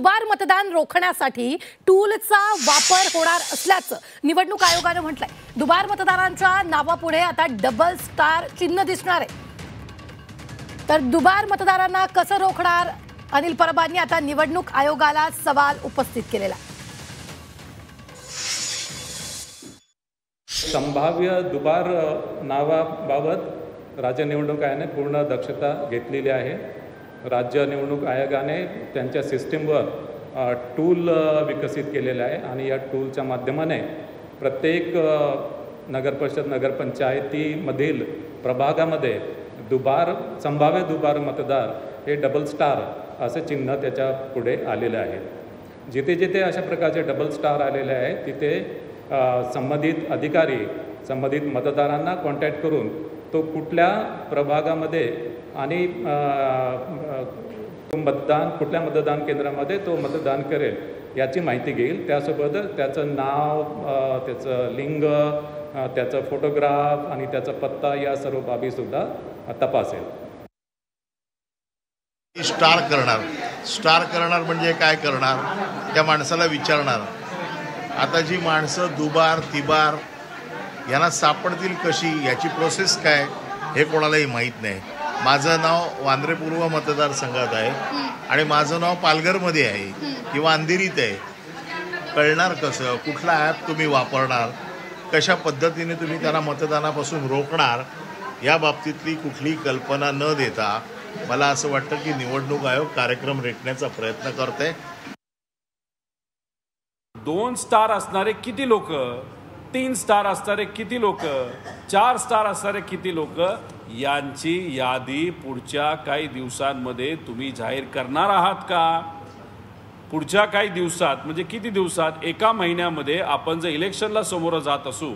दुबार मतदान रोखण्यासाठी टूलचा वापर होणार असल्याचं निवडणूक आयोगाने म्हटलंय। दुबार मतदारांच्या नावापुढे आता डबल स्टार चिन्ह दिसणार आहे। तर दुबार मतदारांना कसं रोखणार, अनिल परबांनी आता निवडणूक आयोगाला सवाल उपस्थित केलेला। संभाव्य दुबार नावाबाबत राज्य निवडणूक आयोगाने पूर्ण दक्षता घेतलेली आहे। राज्य निवडणूक आयोगाने त्यांच्या सिस्टीमवर टूल विकसित केलेला आहे आणि या टूलच्या माध्यमाने प्रत्येक नगरपरिषद नगरपंचायतीमधील प्रभागामध्ये संभाव्य दुबार मतदार हे डबल स्टार असे चिन्ह त्याच्या पुढे आलेले आहे। जिथे जिथे अशा प्रकारचे डबल स्टार आलेले आहे तिथे संबंधित अधिकारी संबंधित मतदारांना कॉन्टॅक्ट करून तो कुठल्या प्रभागामध्ये आणि कुठल्या मतदान केंद्रामध्ये तो मतदान करेल याची माहिती घेईल। त्यासोबत त्याचं नाव, त्याचं लिंग, त्याचं फोटोग्राफ आणि त्याचा पत्ता या सर्व बाबीसुद्धा तपासेल। स्टार करणार म्हणजे काय करणार, त्या माणसाला विचारणार। आता जी माणसं दुबार तिबार यांना सापडतील कशी, याची प्रोसेस काय हे कोणालाही माहीत नाही। माझं नाव वांद्रे पूर्व मतदारसंघात आहे आणि माझं नाव पालघरमध्ये आहे किंवा अंधेरीत आहे। कळणार कसं, कुठला ॲप तुम्ही वापरणार, कशा पद्धतीने तुम्ही त्यांना मतदानापासून रोखणार, या बाबतीतली कुठली कल्पना न देता मला असं वाटतं की निवडणूक आयोग कार्यक्रम रेटण्याचा प्रयत्न करते। 2 स्टार असणारे किती लोक, 3 स्टार असणारे किती लोक, 4 स्टार असणारे किती लोक, यांची यादी पुढच्या काही दिवसांमध्ये तुम्ही जाहीर करणार आहात का? पुढच्या काही दिवसात म्हणजे किती दिवसात, 1 महिन्यामध्ये आपण जर इलेक्शनला समोर जात असू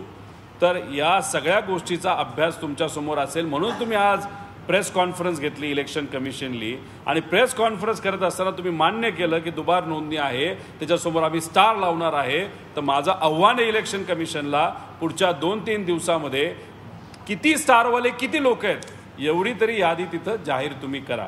तर या सगळ्या गोष्टीचा अभ्यास तुमच्या समोर असेल। म्हणून तुम्ही आज प्रेस कॉन्फरन्स घेतली इलेक्शन कमिशनली आणि प्रेस कॉन्फरन्स करत असताना तुम्ही मान्य केलं की दुबार नोंदणी आहे, त्याच्यासमोर आम्ही स्टार लावणार आहे। तर माझं आव्हान आहे इलेक्शन कमिशनला, पुढच्या 2-3 दिवसामध्ये किती स्टारवाले किती लोक आहेत एवढी तरी यादी तिथं जाहीर तुम्ही करा।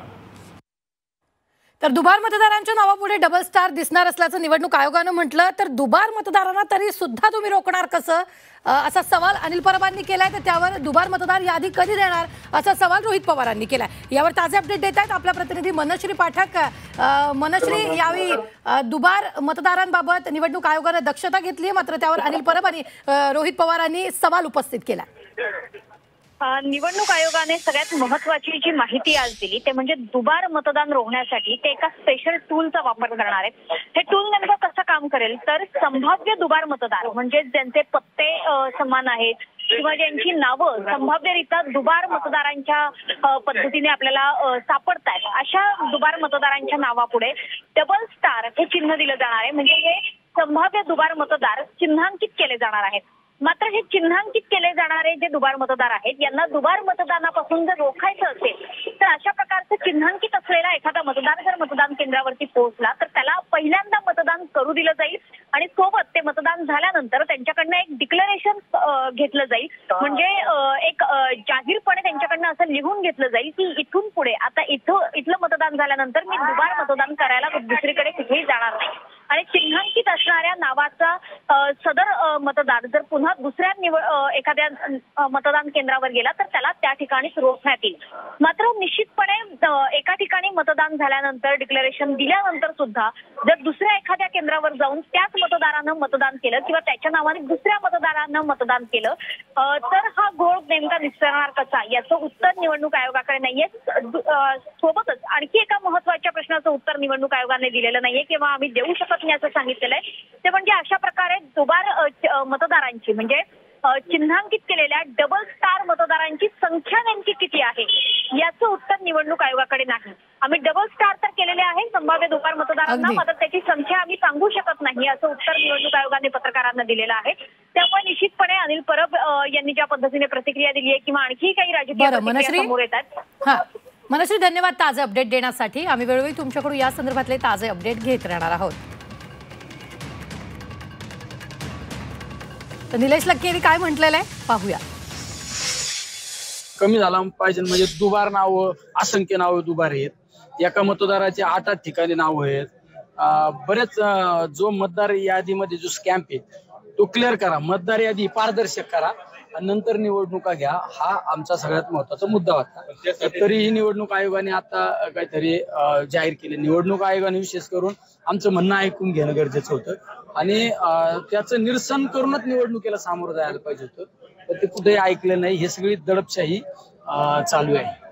तर दुबार मतदारांच्या नावापुढे डबल स्टार दिसणार असल्याचं निवडणूक आयोगानं म्हटलं। तर दुबार मतदारांना तरी सुद्धा तुम्ही रोखणार कसं, असा सवाल अनिल परबांनी केलाय। तर त्यावर दुबार मतदार यादी कधी देणार असा सवाल रोहित पवारांनी केलाय। यावर ताजे अपडेट देत आहेत आपला प्रतिनिधी मनश्री पाठक। मनश्री, यावेळी दुबार मतदारांबाबत निवडणूक आयोगाने दक्षता घेतली, मात्र त्यावर अनिल परब आणि रोहित पवारांनी सवाल उपस्थित केला। निवडणूक आयोगाने सगळ्यात महत्त्वाची जी माहिती आज दिली ते म्हणजे दुबार मतदान रोखण्यासाठी ते एका स्पेशल टूलचा वापर करणार आहेत। हे टूल नेमकं कसं काम करेल तर संभाव्य दुबार मतदार म्हणजे ज्यांचे पत्ते समान आहेत किंवा ज्यांची नावं संभाव्यरित्या दुबार मतदारांच्या पद्धतीने आपल्याला सापडतात, अशा दुबार मतदारांच्या नावापुढे डबल स्टार हे चिन्ह दिलं जाणार आहे। म्हणजे हे संभाव्य दुबार मतदार चिन्हांकित केले जाणार आहेत। मात्र हे चिन्हांकित केले जाणारे जे दुबार मतदार आहेत यांना दुबार मतदानापासून जर रोखायचं असेल तर अशा प्रकारचं चिन्हांकित असलेला एखादा मतदार जर मतदान केंद्रावरती पोहोचला तर त्याला पहिल्यांदा मतदान करू दिलं जाईल आणि सोबत ते मतदान झाल्यानंतर त्यांच्याकडनं एक डिक्लेरेशन घेतलं जाईल। म्हणजे एक जाहीरपणे त्यांच्याकडनं असं लिहून घेतलं जाईल की इथून पुढे आता इथलं मतदान झाल्यानंतर मी दुबार मतदान करायला दुसरीकडे कुठेही जाणार नाही। आणि चिन्हांकित असणाऱ्या नावाचा सदर मतदार जर पुन्हा दुसऱ्या एखाद्या मतदान केंद्रावर गेला तर त्याला त्या ठिकाणीच रोखण्यात येईल। मात्र निश्चितपणे एका ठिकाणी मतदान झाल्यानंतर डिक्लेरेशन दिल्यानंतर सुद्धा जर दुसऱ्या एखाद्या केंद्रावर जाऊन त्याच मतदारानं मतदान केलं किंवा त्याच्या नावाने दुसऱ्या मतदारानं मतदान केलं तर हा घोळ नेमका निसटणार कसा याचं उत्तर निवडणूक आयोगाकडे नाहीये। सोबतच आणखी एका महत्त्वाच्या प्रश्नाचं उत्तर निवडणूक आयोगाने दिलेलं नाहीये किंवा आम्ही देऊ शकत नाही असं सांगितलेलं आहे। ते म्हणजे अशा प्रकारे दुबार मतदारांची म्हणजे चिन्हांकित केलेल्या डबल स्टार मतदारांची संख्या नेमकी किती आहे याचं उत्तर निवडणूक आयोगाकडे नाही। आम्ही डबल स्टार तर केलेले आहे संभाव्य दुबार मतदारांना, मात्र त्याची संख्या आम्ही सांगू शकत नाही असं उत्तर निवडणूक आयोगाने पत्रकारांना दिलेलं आहे। त्यामुळे निश्चितपणे अनिल परब यांनी ज्या पद्धतीने प्रतिक्रिया दिली आहे किंवा आणखी काही राजकीय प्रतिक्रिया समोर येतात। मनश्री, धन्यवाद ताजे अपडेट देण्यासाठी। आम्ही वेळोवेळी तुमच्याकडून या संदर्भातले ताजे अपडेट घेत राहणार आहोत। तर निलेश लक्केरी काय म्हटलेलं आहे पाहूया। कमी झाला पाहिजे म्हणजे दुबार नाव, असंख्य नाव दुबार आहेत। एका मतदाराचे 8 ठिकाणी नाव आहेत बरेच जो मतदार यादीमध्ये जो स्कॅम्प आहे तो क्लिअर करा, मतदार यादी पारदर्शक करा आणि नंतर निवडणुका घ्या, हा आमचा सगळ्यात महत्वाचा मुद्दा होता. तरीही निवडणूक आयोगाने आता काहीतरी जाहीर केले. निवडणूक आयोगाने विशेष करून आमचं म्हणणं ऐकून घेणं गरजेचं होतं आणि त्याचं निरसन करूनच निवडणुकीला सामोरं जायला पाहिजे होतं, तर ते कुठेही ऐकलं नाही. हे सगळी दडपशाही चालू आहे.